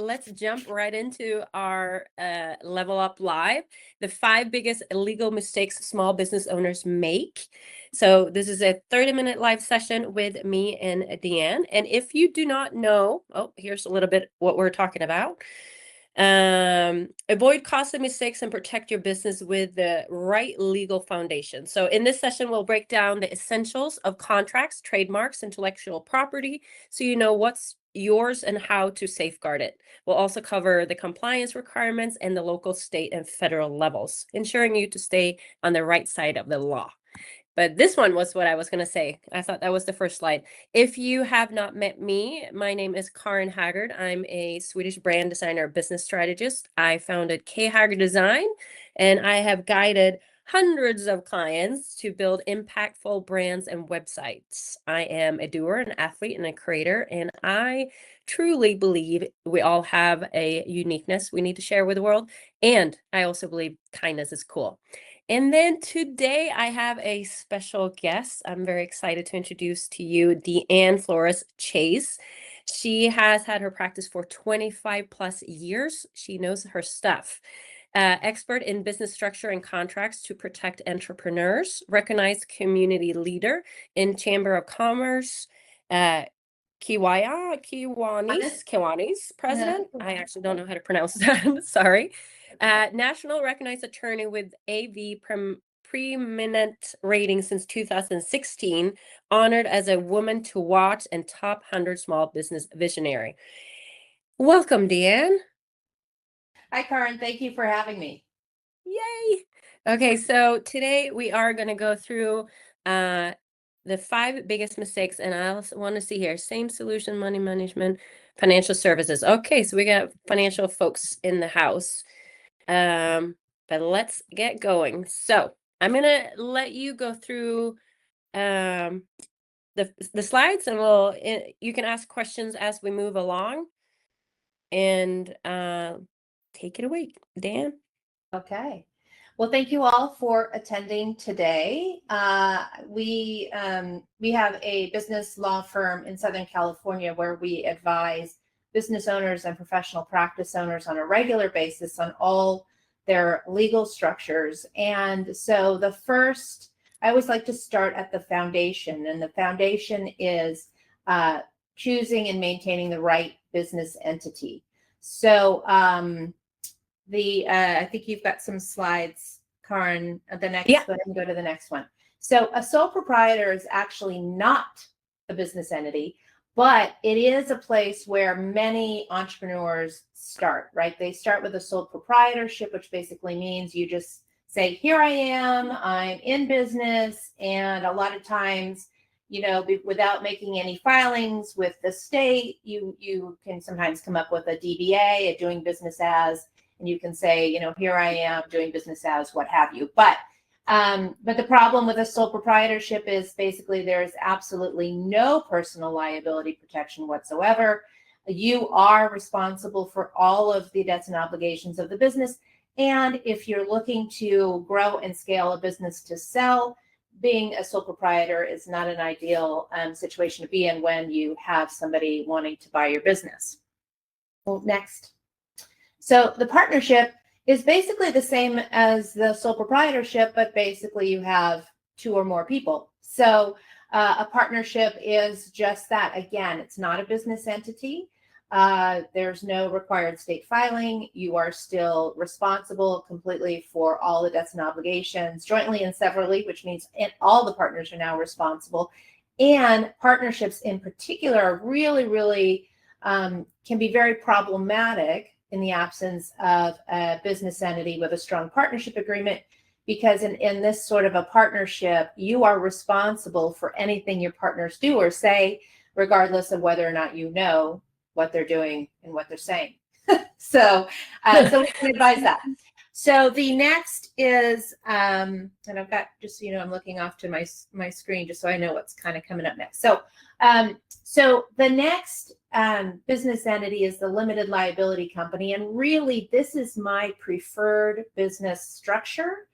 Let's jump right into our Level Up Live, the 5 biggest illegal mistakes small business owners make. So this is a 30-minute live session with me and Deanne. And if you do not know, here's a little bit what we're talking about. Avoid costly mistakes and protect your business with the right legal foundation. So in this session, we'll break down the essentials of contracts, trademarks, intellectual property, so you know what's yours and how to safeguard it. We'll also cover the compliance requirements and the local, state, and federal levels, ensuring you to stay on the right side of the law. But this one was what I was going to say. I thought that was the first slide. If you have not met me, my name is Karin Haggard. I'm a Swedish brand designer, business strategist. I founded K Haggard Design, and I have guided hundreds of clients to build impactful brands and websites. I am a doer, an athlete, and a creator, and I truly believe we all have a uniqueness we need to share with the world. And I also believe kindness is cool. And then today I have a special guest. I'm very excited to introduce to you Deanne Flores Chase. She has had her practice for 25 plus years. She knows her stuff. Expert in business structure and contracts to protect entrepreneurs, recognized community leader in Chamber of Commerce, Kiwani's president. I actually don't know how to pronounce that. Sorry. National recognized attorney with AV preeminent rating since 2016, honored as a woman to watch and top 100 small business visionary. Welcome, Deanne. Hi, Karin. Thank you for having me. Yay. Okay, so today we are going to go through the 5 biggest mistakes, and I also want to see here, same solution, money management, financial services. Okay, so we got financial folks in the house. But let's get going. So I'm going to let you go through the slides, and you can ask questions as we move along, and take it away, Dan. Okay. Well, thank you all for attending today. We have a business law firm in Southern California where we advise business owners and professional practice owners on a regular basis on all their legal structures. And so I always like to start at the foundation, and the foundation is choosing and maintaining the right business entity. So I think you've got some slides, Karin. Go ahead and go to the next one. So a sole proprietor is actually not a business entity, but it is a place where many entrepreneurs start, right? They start with a sole proprietorship, which basically means you just say, here I am, I'm in business. And a lot of times, without making any filings with the state, you can sometimes come up with a DBA, a doing business as, and you can say, here I am doing business as, what have you. But the problem with a sole proprietorship is basically there's absolutely no personal liability protection whatsoever. You are responsible for all of the debts and obligations of the business. And if you're looking to grow and scale a business to sell, being a sole proprietor is not an ideal situation to be in when you have somebody wanting to buy your business. Well, next. So the partnership is basically the same as the sole proprietorship, but basically you have 2 or more people. So a partnership is just that. Again, it's not a business entity. There's no required state filing. You are still responsible completely for all the debts and obligations, jointly and severally, which means all the partners are now responsible. And partnerships in particular are really, really can be very problematic in the absence of a business entity with a strong partnership agreement, because in this sort of a partnership, you are responsible for anything your partners do or say, regardless of whether or not you know what they're doing and what they're saying. So we can advise that. So the next is, and I've got, just so you know, I'm looking off to my screen just so I know what's kind of coming up next. So the next business entity is the limited liability company. And really, this is my preferred business structure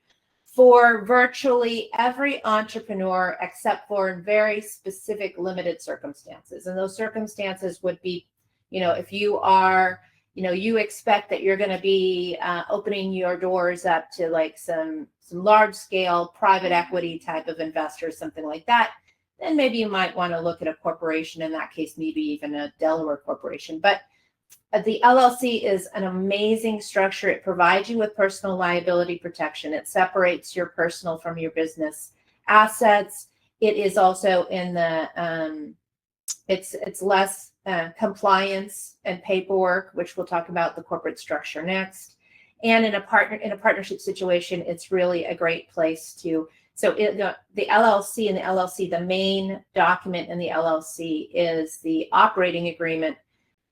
for virtually every entrepreneur, except for in very specific limited circumstances. And those circumstances would be, if you are you expect that you're going to be opening your doors up to like some large scale private equity type of investors, something like that, then maybe you might want to look at a corporation. In that case, maybe even a Delaware corporation. But the LLC is an amazing structure. It provides you with personal liability protection. It separates your personal from your business assets. It is also in the it's less compliance and paperwork, which we'll talk about the corporate structure next. And in a partnership situation, it's really a great place to. So the LLC and the LLC, the main document in the LLC is the operating agreement.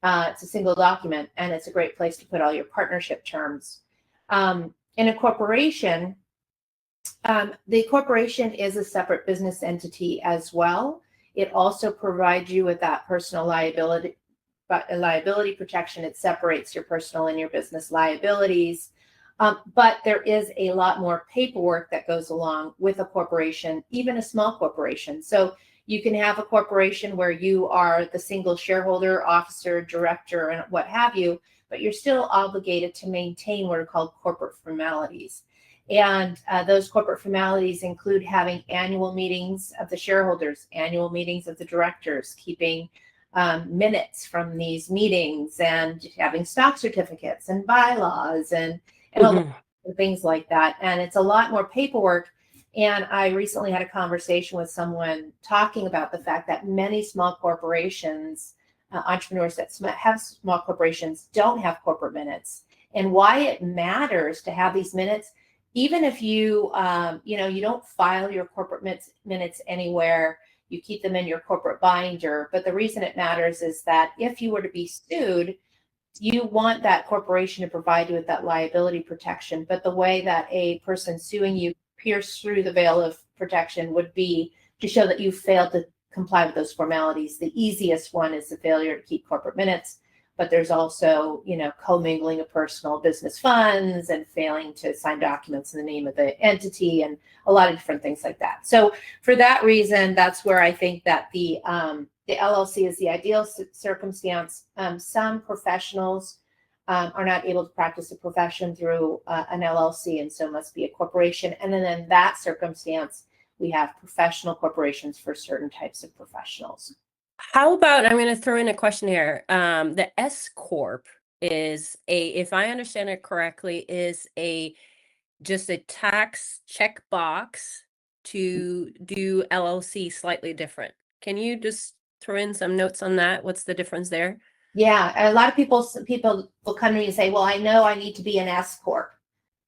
It's a single document, and it's a great place to put all your partnership terms. In a corporation, the corporation is a separate business entity as well. It also provides you with that personal liability protection. It separates your personal and your business liabilities. But there is a lot more paperwork that goes along with a corporation, even a small corporation. So you can have a corporation where you are the single shareholder, officer, director, and what have you, but you're still obligated to maintain what are called corporate formalities. And those corporate formalities include having annual meetings of the shareholders, annual meetings of the directors, keeping minutes from these meetings, and having stock certificates and bylaws and all the things like that. And it's a lot more paperwork. And I recently had a conversation with someone talking about the fact that many small corporations, entrepreneurs that have small corporations, don't have corporate minutes, and why it matters to have these minutes. Even if you don't file your corporate minutes anywhere, you keep them in your corporate binder. But the reason it matters is that if you were to be sued, you want that corporation to provide you with that liability protection. But the way that a person suing you pierce through the veil of protection would be to show that you failed to comply with those formalities. The easiest one is the failure to keep corporate minutes. But there's also, commingling of personal business funds and failing to sign documents in the name of the entity and a lot of different things like that. So for that reason, that's where I think that the LLC is the ideal circumstance. Some professionals are not able to practice a profession through an LLC, and so must be a corporation. And then in that circumstance, we have professional corporations for certain types of professionals. How about, I'm going to throw in a question here. The S Corp is if I understand it correctly, is just a tax checkbox to do LLC slightly different. Can you just throw in some notes on that? What's the difference there? Yeah, a lot of people will come to me and say, well, I know I need to be an S Corp,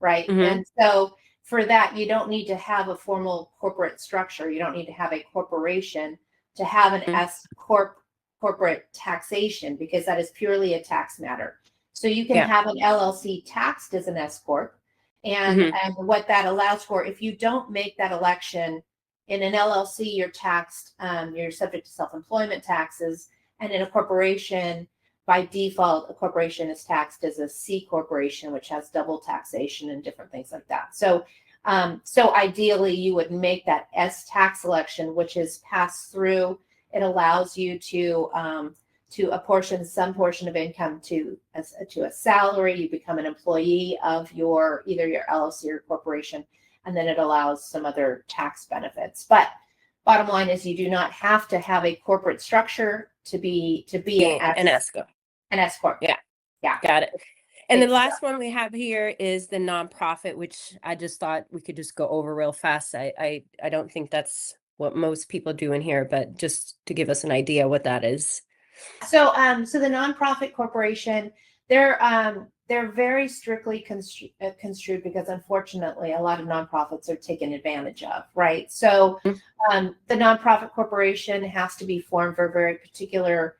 right? And so for that, you don't need to have a formal corporate structure. You don't need to have a corporation to have an S Corp corporate taxation, because that is purely a tax matter. So you can have an LLC taxed as an S Corp. And what that allows for, if you don't make that election in an LLC, you're taxed, you're subject to self-employment taxes. And in a corporation, by default, a corporation is taxed as a C corporation, which has double taxation and different things like that. So ideally, you would make that S tax election, which is passed through. It allows you to apportion some portion of income to a salary. You become an employee of either your LLC or corporation, and then it allows some other tax benefits. But bottom line is, you do not have to have a corporate structure to be an S Corp. An S Corp. Yeah. Got it. And the last one we have here is the nonprofit, which I just thought we could just go over real fast. I don't think that's what most people do in here, but just to give us an idea what that is. So the nonprofit corporation, they're very strictly construed, because unfortunately a lot of nonprofits are taken advantage of, right? So the nonprofit corporation has to be formed for very particular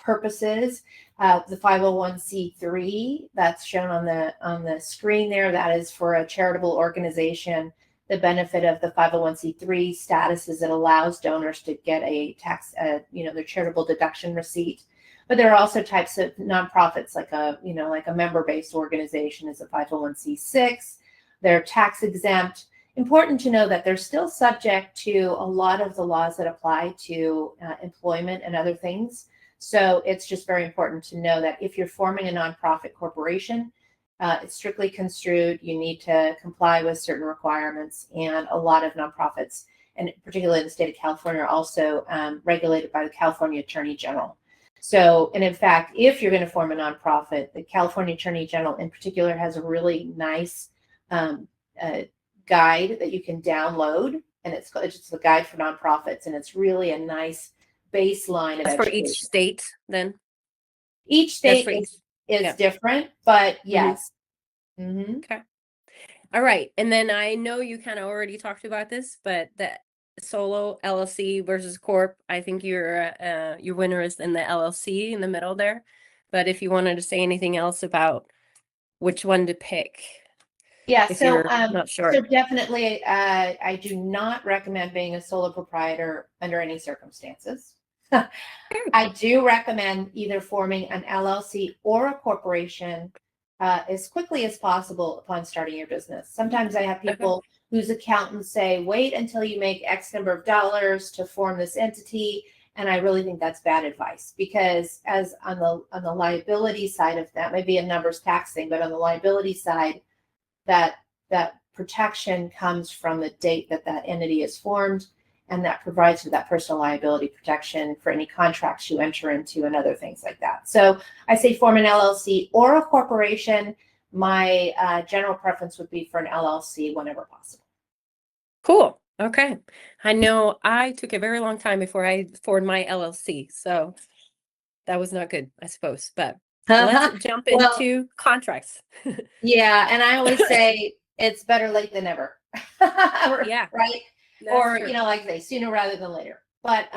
purposes. The 501c3 that's shown on the screen there, that is for a charitable organization. The benefit of the 501c3 status is it allows donors to get a tax, their charitable deduction receipt. But there are also types of nonprofits, like a member-based organization is a 501c6. They're tax exempt. Important to know that they're still subject to a lot of the laws that apply to employment and other things. So it's just very important to know that if you're forming a nonprofit corporation, it's strictly construed. You need to comply with certain requirements, and a lot of nonprofits, and particularly in the state of California, are also regulated by the California Attorney General. So, and in fact, if you're going to form a nonprofit, the California Attorney General in particular has a really nice guide that you can download, and it's the guide for nonprofits, and it's really a nice baseline of That's for education. each state then? Each state is yeah. different, but yes. Okay. All right. And then I know you kind of already talked about this, but the solo LLC versus corp, I think your winner is in the LLC in the middle there. But if you wanted to say anything else about which one to pick. Yeah, if so you're not sure. so definitely I do not recommend being a solo proprietor under any circumstances. I do recommend either forming an LLC or a corporation as quickly as possible upon starting your business. Sometimes I have people whose accountants say, wait until you make X number of dollars to form this entity. And I really think that's bad advice, because as on the liability side of that, maybe a numbers tax thing, but on the liability side, that protection comes from the date that entity is formed, and that provides for that personal liability protection for any contracts you enter into and other things like that. So I say form an LLC or a corporation. My general preference would be for an LLC whenever possible. Cool. Okay. I know I took a very long time before I formed my LLC, so that was not good, I suppose. But let's jump into contracts. Yeah, and I always say it's better late than never. Yeah. Right? Or, like they say, sooner rather than later. But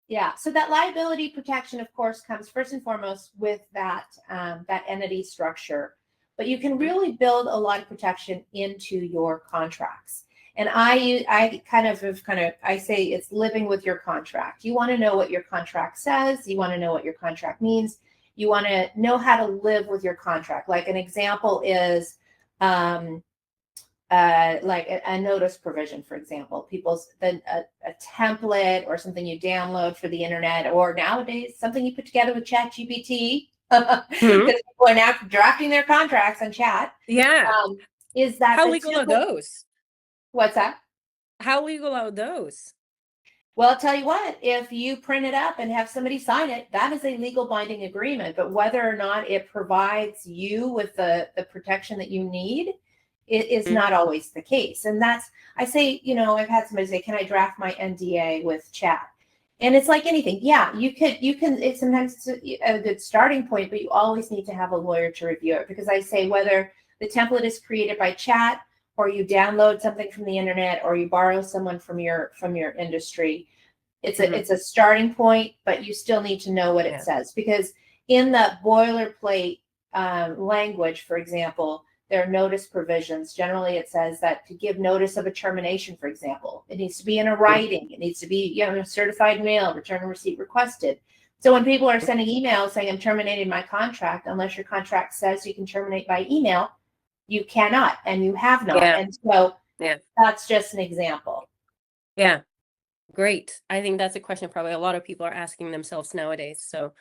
yeah. So that liability protection, of course, comes first and foremost with that entity structure. But you can really build a lot of protection into your contracts. And I say it's living with your contract. You want to know what your contract says. You want to know what your contract means. You want to know how to live with your contract. Like an example is like a notice provision, for example, a template or something you download for the internet, or nowadays something you put together with ChatGPT, because people are now drafting their contracts on chat. Is that how legal are those? What's that? How legal are those? Well, I'll tell you what, if you print it up and have somebody sign it, that is a legal binding agreement. But whether or not it provides you with the protection that you need, it is not always the case. And I say, I've had somebody say, can I draft my NDA with chat? And it's like anything. Yeah, you can, sometimes it's a good starting point, but you always need to have a lawyer to review it, because I say whether the template is created by chat, or you download something from the internet, or you borrow someone from your industry, it's a starting point, but you still need to know what it says, because in the boilerplate language, for example, there are notice provisions. Generally, it says that to give notice of a termination, for example, it needs to be in a writing. It needs to be, certified mail, return and receipt requested. So when people are sending emails saying I'm terminating my contract, unless your contract says you can terminate by email, you cannot, and you have not. And so that's just an example. Yeah. Great. I think that's a question probably a lot of people are asking themselves nowadays. So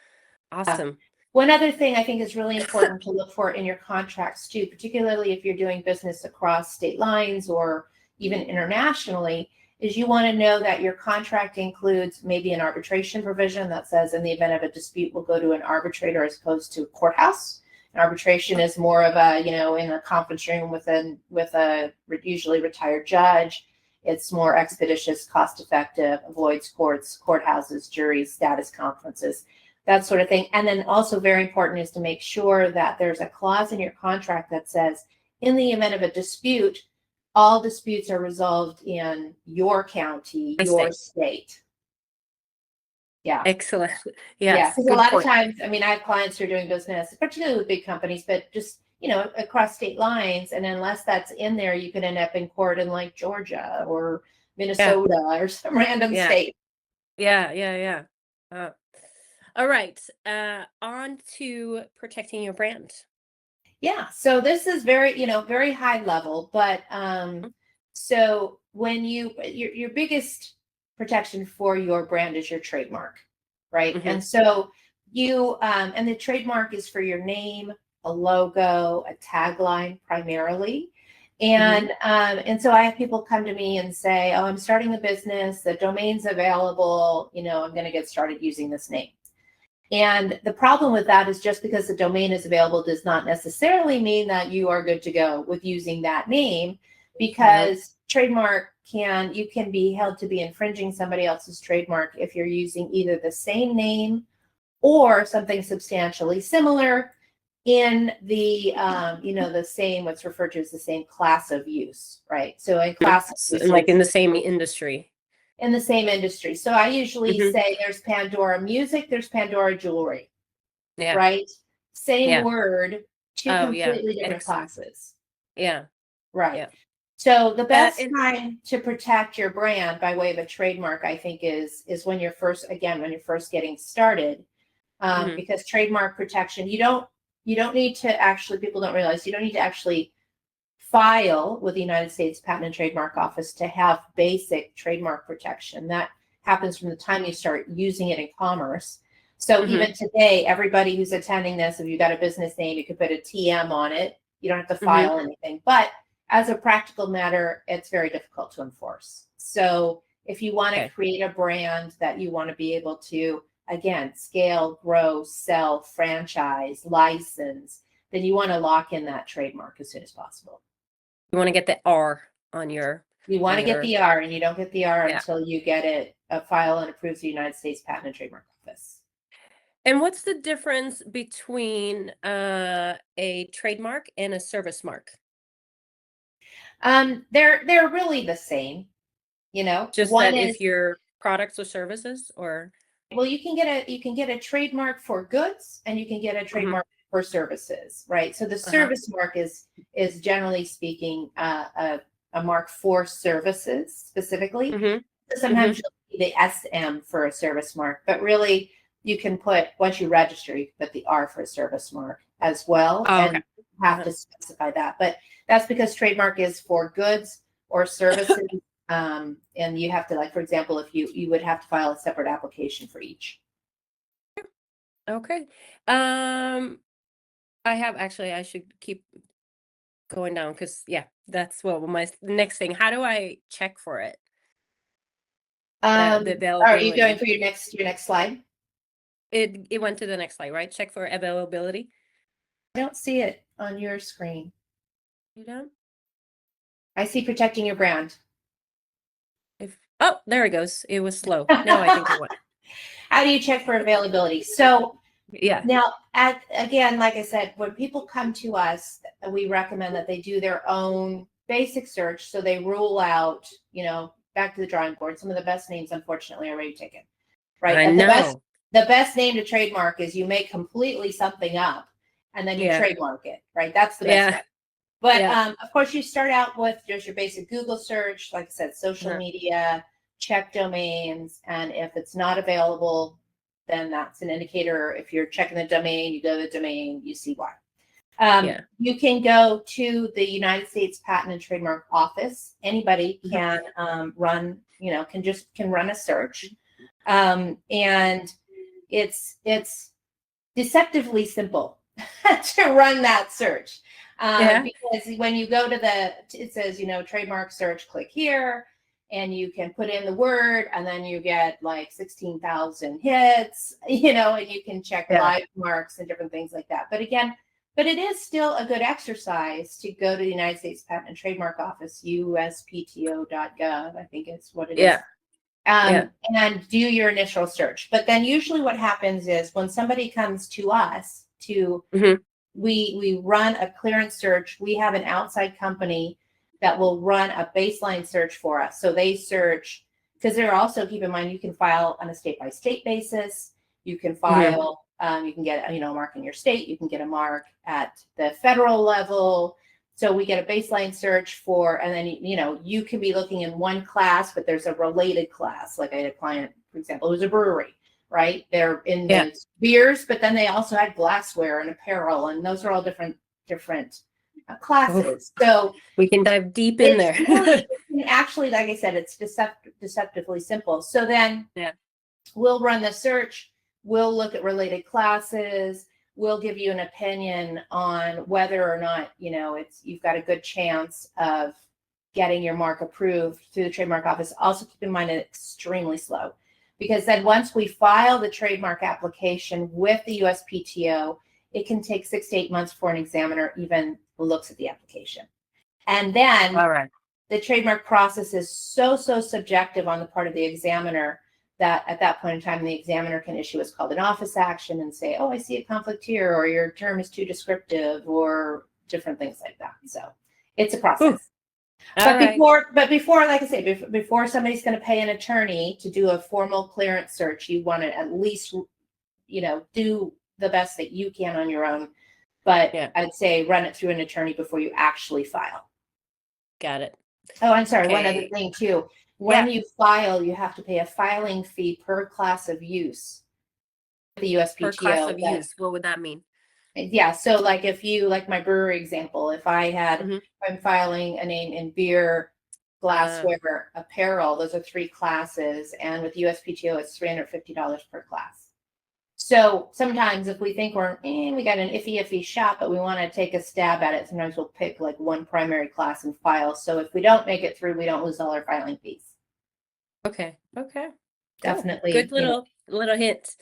awesome. One other thing I think is really important to look for in your contracts too, particularly if you're doing business across state lines or even internationally, is you want to know that your contract includes maybe an arbitration provision that says in the event of a dispute, we'll go to an arbitrator as opposed to a courthouse. An arbitration is more of a, in a conference room with a usually retired judge. It's more expeditious, cost-effective, avoids courts, courthouses, juries, status conferences, that sort of thing. And then also very important is to make sure that there's a clause in your contract that says, in the event of a dispute, all disputes are resolved in your county, your state. Yeah. Excellent. Yes. Because a lot of times, I have clients who are doing business, particularly with big companies, but just, across state lines. And unless that's in there, you can end up in court in like Georgia or Minnesota or some random state. Yeah. All right. On to protecting your brand. Yeah. So this is very, very high level, but so when your biggest protection for your brand is your trademark. right? Mm-hmm. And so you, and the trademark is for your name, a logo, a tagline primarily. And so I have people come to me and say, oh, I'm starting a business, the domain's available, I'm going to get started using this name. And the problem with that is just because the domain is available does not necessarily mean that you are good to go with using that name, because you can be held to be infringing somebody else's trademark if you're using either the same name or something substantially similar in the the same, what's referred to as the same class of use, right? So a class of use, Like in the same industry. in the same industry. So I usually say there's Pandora music, there's Pandora jewelry, Yeah. right? Same Yeah. word, two completely different Excellent. classes. Yeah. Right. Yeah. So the best time to protect your brand by way of a trademark, I think, is when you're first getting started, because trademark protection, you don't need to actually, people don't realize, you don't need to actually file with the United States Patent and Trademark Office to have basic trademark protection. That happens from the time you start using it in commerce. So even today, everybody who's attending this, if you've got a business name, you could put a TM on it. You don't have to file anything. But as a practical matter, it's very difficult to enforce. So if you want to create a brand that you want to be able to, again, scale, grow, sell, franchise, license, then you want to lock in that trademark as soon as possible. You want to get the R on your. You want to get the R, and you don't get the R until you get it file and approves the United States Patent and Trademark Office. And what's the difference between a trademark and a service mark? They're really the same, Just one that is, if your products or services, or well, you can get a trademark for goods, and you can get a trademark for services, right? So the service mark is generally speaking a mark for services specifically. So sometimes you'll see the SM for a service mark, but really you can put, once you register, you can put the R for a service mark as well. And you have to specify that. But that's because trademark is for goods or services. And you have to, like, for example, if you would have to file a separate application for each. Okay. I should keep going down, because that's what my next thing. How do I check for it? The availability. Are you going for your next slide? It went to the next slide, right? Check for availability. I don't see it on your screen. You don't? I see protecting your brand. Oh, there it goes. It was slow. No, I think it went. How do you check for availability? So now, again, like I said, when people come to us, we recommend that they do their own basic search. So they rule out, back to the drawing board. Some of the best names, unfortunately, are already taken. Right. I know. The best name to trademark is you make completely something up and then you trademark it. Right. That's the best way. But of course, you start out with just your basic Google search, like I said, social media, check domains. And if it's not available, then that's an indicator. If you're checking the domain, you go to the domain, you see why. You can go to the United States Patent and Trademark Office. Anybody can run, can run a search. And it's deceptively simple to run that search. Because when you go to it says, trademark search, click here, and you can put in the word, and then you get like 16,000 hits, and you can check live marks and different things like that. But it is still a good exercise to go to the United States Patent and Trademark Office, uspto.gov, I think it's what it is. And do your initial search. But then usually what happens is when somebody comes to us we run a clearance search. We have an outside company that will run a baseline search for us. So they search, because they're also, keep in mind, you can file on a state-by-state basis. You can file, you can get, a mark in your state. You can get a mark at the federal level. So we get a baseline search for, and then, you can be looking in one class, but there's a related class. Like I had a client, for example, who's a brewery, right? They're in the beers, but then they also had glassware and apparel, and those are all different classes. So we can dive deep in there. Actually, like I said, it's deceptively simple. So then we'll run the search. We'll look at related classes. We'll give you an opinion on whether or not, you've got a good chance of getting your mark approved through the trademark office. Also keep in mind it's extremely slow, because then once we file the trademark application with the USPTO, it can take 6 to 8 months before an examiner even looks at the application. And then All right. the trademark process is so subjective on the part of the examiner that at that point in time, the examiner can issue what's called an office action and say, oh, I see a conflict here, or your term is too descriptive, or different things like that. So it's a process. Before, like I say, before somebody's going to pay an attorney to do a formal clearance search, you want to at least, do the best that you can on your own. But I'd say run it through an attorney before you actually file. Got it. Oh, I'm sorry. Okay. One other thing too. When you file, you have to pay a filing fee per class of use. The USPTO. Per class of use. What would that mean? Yeah. So like if you, like my brewery example, if I'm filing a name in beer, glassware, apparel, those are 3 classes. And with USPTO, it's $350 per class. So sometimes if we think we got an iffy shot, but we want to take a stab at it, sometimes we'll pick like one primary class and file. So if we don't make it through, we don't lose all our filing fees. Okay. Definitely. Good little hint.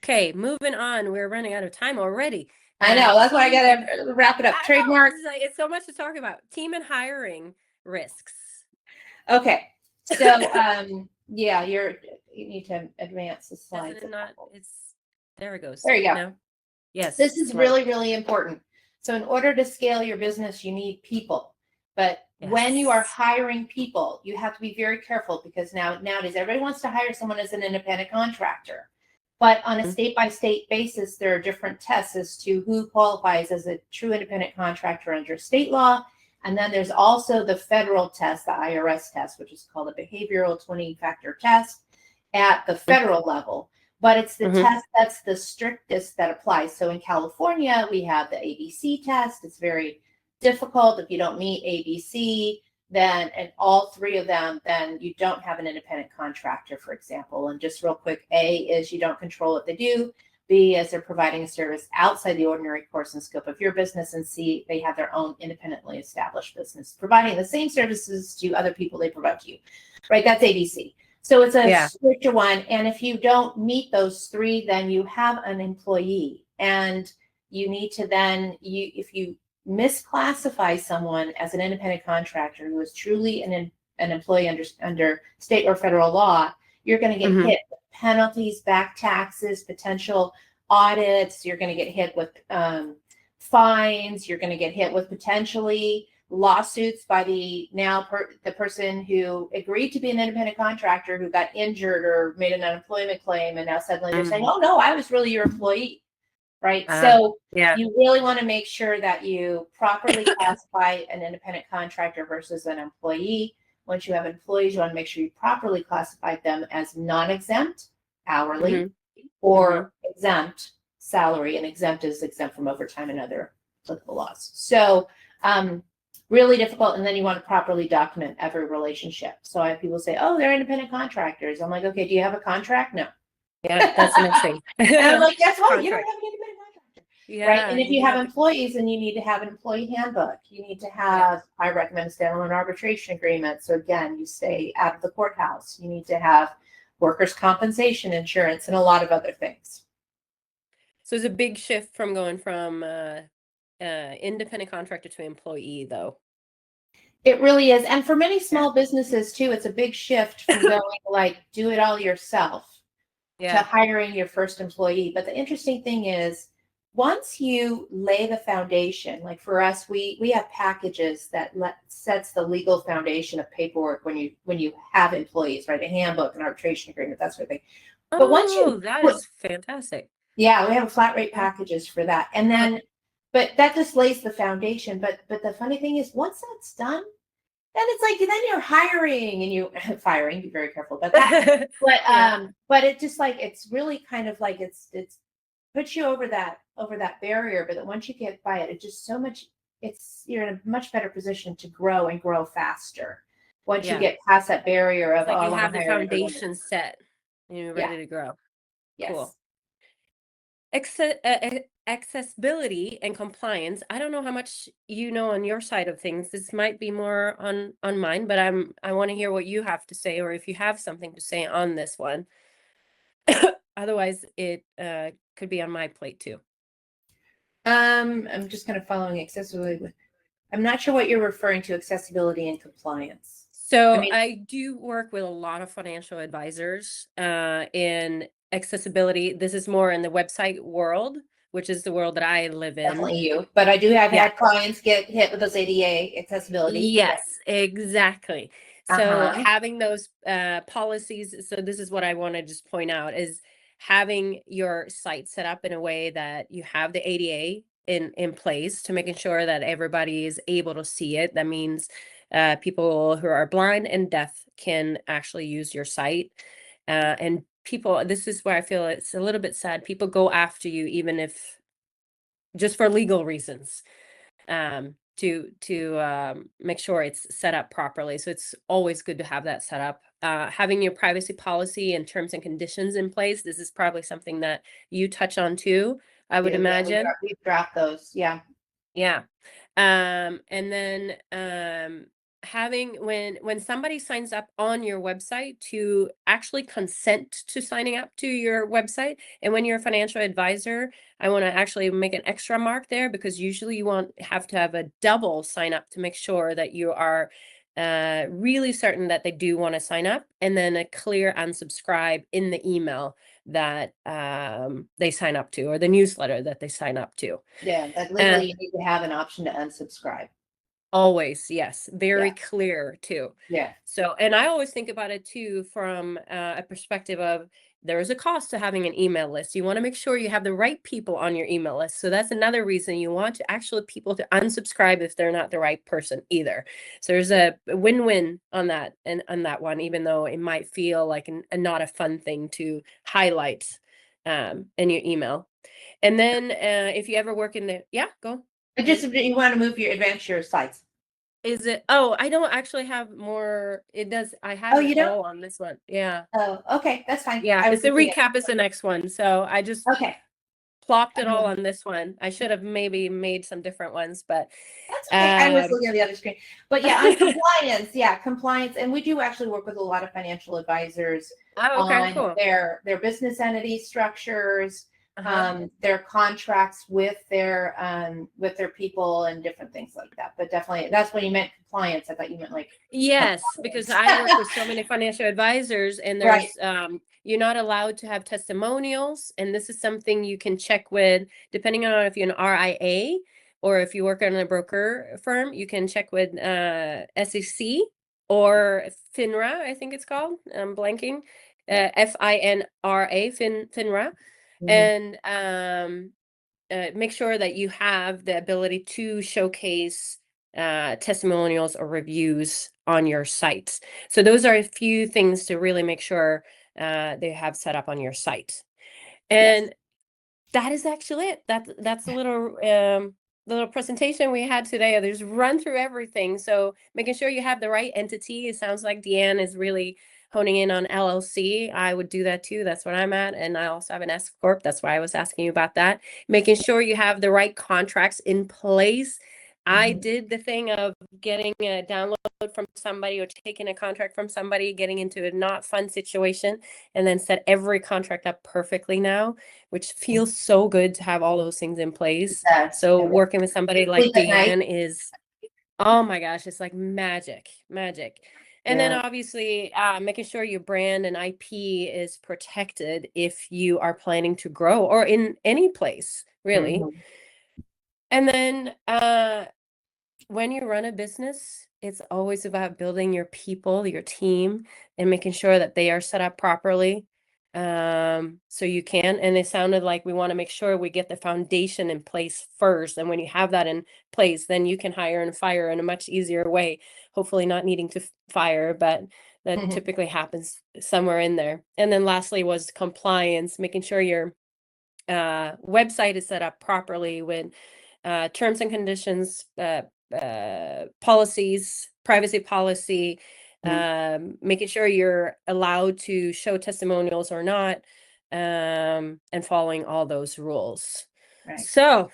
Okay, moving on. We're running out of time already. I know. That's why I got to wrap it up. Trademark. It's so much to talk about. Team and hiring risks. Okay. So, yeah, you need to advance the slides. There it goes. There you go. No? Yes. This is really, really important. So in order to scale your business, you need people. But when you are hiring people, you have to be very careful, because nowadays everybody wants to hire someone as an independent contractor. But on a state-by-state basis, there are different tests as to who qualifies as a true independent contractor under state law. And then there's also the federal test, the IRS test, which is called a behavioral 20-factor test at the federal level. But it's the test that's the strictest that applies. So in California, we have the ABC test. It's very difficult. If you don't meet ABC, then, and all 3 of them, then you don't have an independent contractor, for example. And just real quick, A is you don't control what they do. B is they're providing a service outside the ordinary course and scope of your business. And C, they have their own independently established business, providing the same services to other people they provide to you, right? That's ABC. So it's a stricter one. And if you don't meet those 3, then you have an employee, and you need to then, if you misclassify someone as an independent contractor who is truly an employee under state or federal law, you're going to get hit with penalties, back taxes, potential audits. You're going to get hit with fines. You're going to get hit with potentially lawsuits by the person who agreed to be an independent contractor who got injured or made an unemployment claim, and now suddenly they're saying, oh no, I was really your employee. Right. So you really want to make sure that you properly classify an independent contractor versus an employee. Once you have employees, you want to make sure you properly classify them as non-exempt, hourly, or exempt, salary. And exempt is exempt from overtime and other applicable laws. So really difficult. And then you want to properly document every relationship. So I have people say, oh, they're independent contractors. I'm like, okay, do you have a contract? No. Yeah, that's the next thing. And I'm like, that's why you don't have an independent contractor. Yeah, right. And if you have employees, then you need to have an employee handbook. You need to have, I recommend a standalone arbitration agreement. So again, you stay out of the courthouse. You need to have workers' compensation insurance and a lot of other things. So it's a big shift from going from independent contractor to employee, though. It really is. And for many small businesses too, it's a big shift from going like do it all yourself to hiring your first employee. But the interesting thing is, once you lay the foundation, like for us, we have packages that sets the legal foundation of paperwork when you have employees, right? A handbook, an arbitration agreement, that sort of thing. But once that is fantastic. Yeah, we have flat rate packages for that. And then, but that just lays the foundation. But the funny thing is, once that's done, then it's like, then you're hiring and you firing, be very careful about that. But it just like, it's really kind of like, it's puts you over that barrier. But once you get by it, it's just so much, you're in a much better position to grow and grow faster. Once you get past that barrier of, like you have the foundation set and you're ready to grow. Yes. Cool. Accessibility and compliance. I don't know how much you know on your side of things. This might be more on mine, but I want to hear what you have to say, or if you have something to say on this one. Otherwise, it could be on my plate too. I'm just kind of following accessibility. I'm not sure what you're referring to, accessibility and compliance. I So mean, I do work with a lot of financial advisors in accessibility. This is more in the website world, which is the world that I live in. definitely you, but I do have Yeah. had clients get hit with those ADA accessibility. Yeah. Yes, exactly. So Uh-huh. having those policies, so this is what I want to just point out is having your site set up in a way that you have the ADA in place to making sure that everybody is able to see it. That means people who are blind and deaf can actually use your site. And people, this is where I feel it's a little bit sad. People go after you even if just for legal reasons to make sure it's set up properly. So it's always good to have that set up. Having your privacy policy and terms and conditions in place. This is probably something that you touch on too, I would Yeah, imagine. we dropped those. Yeah. Yeah. And then having when somebody signs up on your website to actually consent to signing up to your website, and when you're a financial advisor, I want to actually make an extra mark there because usually you have to have a double sign up to make sure that you are really certain that they do want to sign up, and then a clear unsubscribe in the email that they sign up to, or the newsletter that they sign up to. Yeah, that Uh, legally you need to have an option to unsubscribe. Always, yes, very Yeah. clear too. Yeah. So, and I always think about it too from a perspective of there is a cost to having an email list. You want to make sure you have the right people on your email list. So that's another reason you want to actually people to unsubscribe if they're not the right person either. So there's a win-win on that and on that one, even though it might feel like not a fun thing to highlight in your email. And then if you ever work in the, yeah, go But just ahead. if you want to move your advance your sites. Is it? Oh, I don't actually have more. It does. I Oh, have it you don't? all on this one. Yeah. Oh, okay, that's fine. Yeah. I was It's a looking at. recap is the next one. So I just Okay. plopped it all on this one. I should have maybe made some different ones, but That's okay. I was um looking at the other screen. But yeah, on compliance, yeah, compliance. And we do actually work with a lot of financial advisors oh, okay, on cool. their business entity structures, Uh-huh. their contracts with their people and different things like that. But definitely that's when you meant compliance. I thought you meant like Yes, because compliance. I work with so many financial advisors, and Right. there's you're not allowed to have testimonials, and this is something you can check with depending on if you're an RIA or if you work in a broker firm, you can check with SEC or FINRA, I think it's called. I'm blanking. Yeah. FINRA, FINRA. Mhm. And make sure that you have the ability to showcase testimonials or reviews on your sites. So those are a few things to really make sure they have set up on your site. Yes. And that is actually it. That's the little presentation we had today. There's run through everything. So making sure you have the right entity. It sounds like Deanne is really honing in on LLC. I would do that too. That's what I'm at. And I also have an S Corp. That's why I was asking you about that. Making sure you have the right contracts in place. I Mhm. did the thing of getting a download from somebody or taking a contract from somebody, getting into a not fun situation, and then set every contract up perfectly now, which feels so good to have all those things in place. Yes. So working with somebody like Sleep at night. Deanne is, oh my gosh, it's like magic, magic. And then Yeah. obviously making sure your brand and IP is protected if you are planning to grow or in any place, really. Mhm. And then when you run a business, it's always about building your people, your team, and making sure that they are set up properly. So you can, and it sounded like we want to make sure we get the foundation in place first. And when you have that in place, then you can hire and fire in a much easier way. Hopefully not needing to fire, but that Mhm. typically happens somewhere in there. And then lastly was compliance, making sure your website is set up properly with terms and conditions, policies, privacy policy, Mhm. making sure you're allowed to show testimonials or not, and following all those rules. Right. So,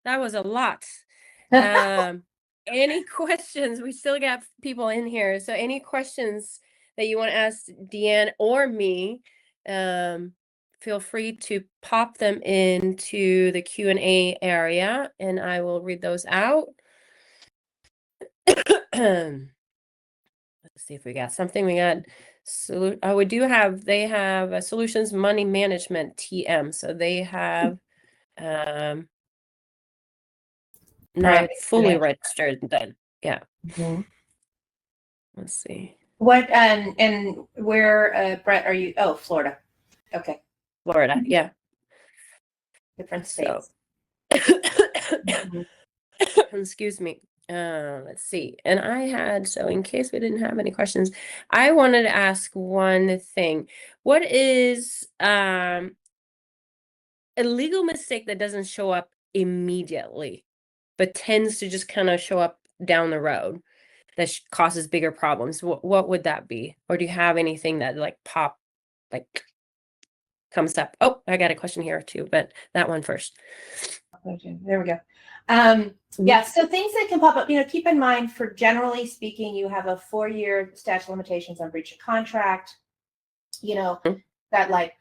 that was a lot. Any questions? We still got people in here. So any questions that you want to ask Deanne or me, feel free to pop them into the Q&A area and I will read those out. Let's see if we got something. We got they have a solutions money management TM. So they have not fully registered then. Yeah. Mhm. Let's see. What and where, Brett, are you? Oh, Florida. Okay. Florida, yeah. Different So, states. excuse me. Let's see. And so in case we didn't have any questions, I wanted to ask one thing. What is a legal mistake that doesn't show up immediately, but tends to just kind of show up down the road that causes bigger problems? What would that be? Or do you have anything that like comes up? Oh, I got a question here too, but that one first. There we go. Yeah, so things that can pop up, keep in mind, for generally speaking, you have a 4-year statute of limitations on breach of contract, that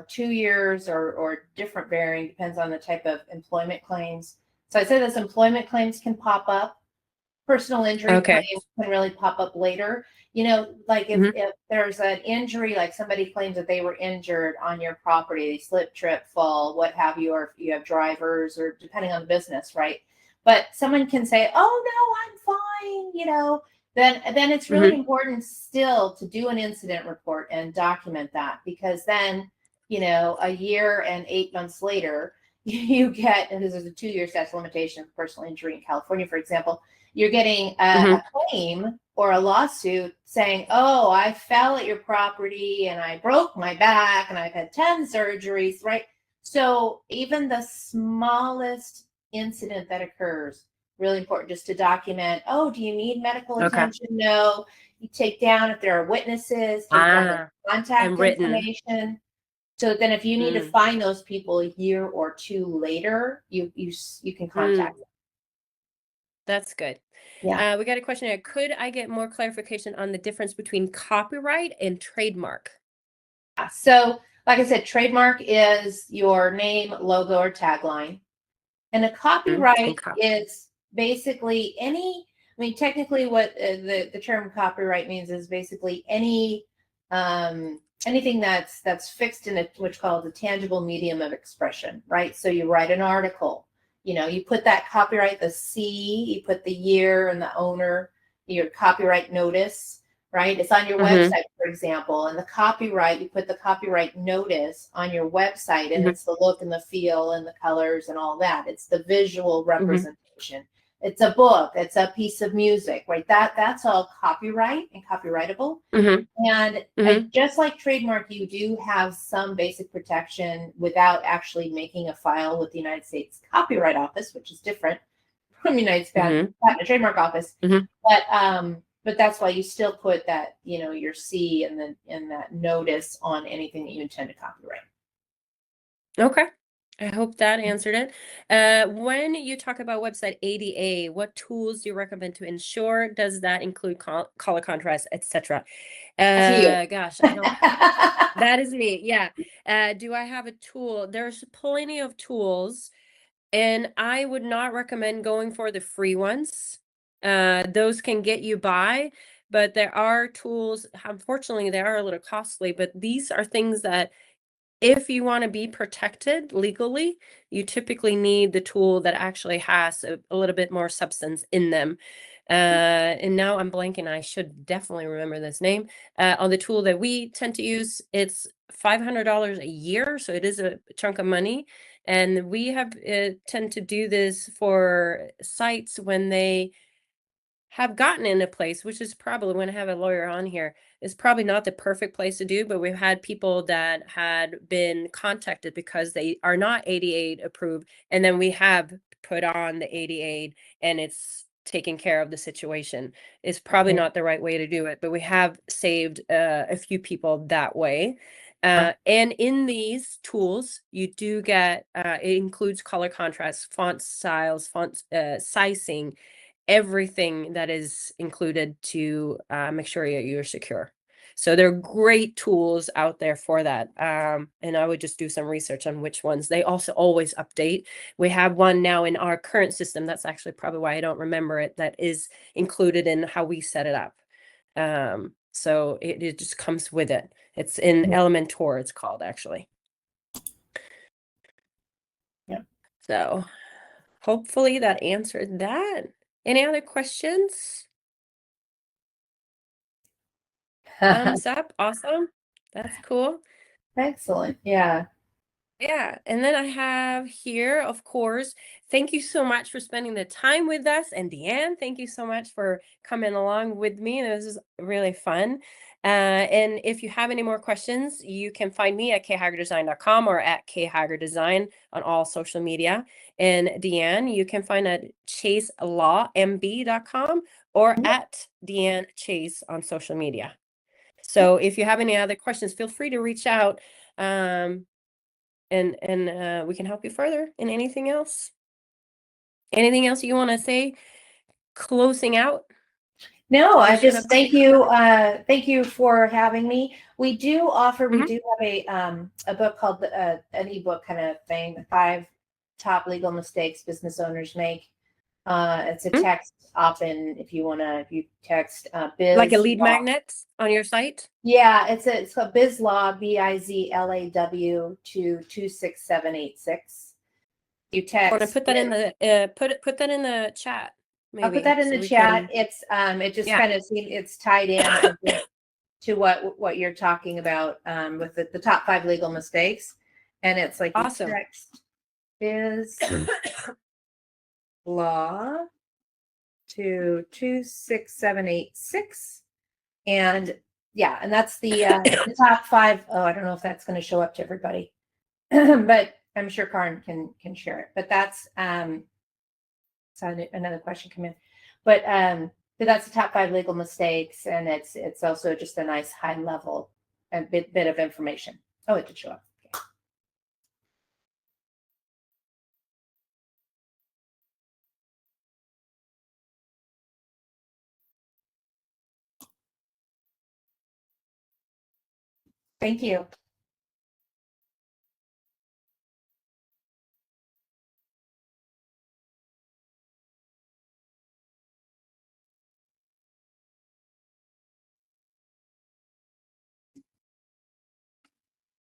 2 years or different varying, depends on the type of employment claims. So I say those employment claims can pop up. Personal injury claims can really pop up later. If there's an injury, like somebody claims that they were injured on your property, they slip, trip, fall, what have you, or if you have drivers, or depending on the business, right? But someone can say, "Oh no, I'm fine," then it's really important still to do an incident report and document that, because then, a year and 8 months later, you get, and this is a 2-year statute of limitation for personal injury in California, for example, you're getting a claim or a lawsuit saying, "Oh, I fell at your property and I broke my back and I've had 10 surgeries," right? So even the smallest incident that occurs, really important just to document. Oh, do you need medical attention? No. You take down, if there are witnesses, take down the contact information. So then if you need to find those people a year or 2 later, you can contact them. That's good. Yeah. We got a question here. Could I get more clarification on the difference between copyright and trademark? So, like I said, trademark is your name, logo, or tagline. And a copyright is basically technically what the term copyright means is basically anything that's fixed in what's called a tangible medium of expression, right? So you write an article, you put that copyright, the C, you put the year and the owner, your copyright notice, right? It's on your website, for example, and the copyright, you put the copyright notice on your website, and it's the look and the feel and the colors and all that. It's the visual representation. It's a book, it's a piece of music, right? That's all copyright and copyrightable. And just like trademark, you do have some basic protection without actually making a file with the United States Copyright Office, which is different from the United States Patent and Trademark Office. But that's why you still put that, your C and that notice on anything that you intend to copyright. Okay. I hope that answered it. When you talk about website ADA, what tools do you recommend to ensure? Does that include color contrast, etc.? Gosh, I don't. That is me. Yeah. Do I have a tool? There's plenty of tools, and I would not recommend going for the free ones. Those can get you by, but there are tools. Unfortunately, they are a little costly, but these are things that, if you want to be protected legally, you typically need the tool that actually has a little bit more substance in them. And now I'm blanking. I should definitely remember this name. On the tool that we tend to use, it's $500 a year, so it is a chunk of money. And we have tend to do this for sites when they have gotten in a place, which is probably, when I have a lawyer on here, is probably not the perfect place to do, but we've had people that had been contacted because they are not 88 approved, and then we have put on the 88 and it's taking care of the situation. It's probably not the right way to do it, but we have saved a few people that way. And in these tools, you do get, it includes color contrast, font styles, font sizing, everything that is included to make sure you're secure. So there are great tools out there for that. And I would just do some research on which ones. They also always update. We have one now in our current system. That's actually probably why I don't remember it. That is included in how we set it up. So it just comes with it. It's in Elementor, it's called actually. Yeah. So hopefully that answered that. Any other questions? Thumbs up. Awesome. That's cool. Excellent. Yeah. Yeah. And then I have here, of course, thank you so much for spending the time with us. And Deanne, thank you so much for coming along with me. This is really fun. And if you have any more questions, you can find me at khagerdesign.com or at khagerdesign on all social media. And Deanne, you can find at chaselawmb.com or at Deanne Chase on social media. So if you have any other questions, feel free to reach out. And we can help you further in anything else. Anything else you want to say? Closing out. No, I just thank you. Thank you for having me. We do offer. We do have a book called an ebook kind of thing. The 5 top legal mistakes business owners make. It's a text often if you text biz like a lead law. magnet on your site. Yeah, it's called biz law BIZLAW to 26786. You text. Want to put that in the put that in the chat. Maybe, I'll put that in the chat. It's it just kind of seems it's tied in to what you're talking about with the top 5 legal mistakes, and it's like awesome. Text biz law to 26786, and yeah, and that's the top 5. Oh, I don't know if that's going to show up to everybody, but I'm sure Karin can share it. But that's so another question come in, but that's the top 5 legal mistakes, and it's also just a nice high level and bit of information. Oh, it did show up. Okay. Thank you.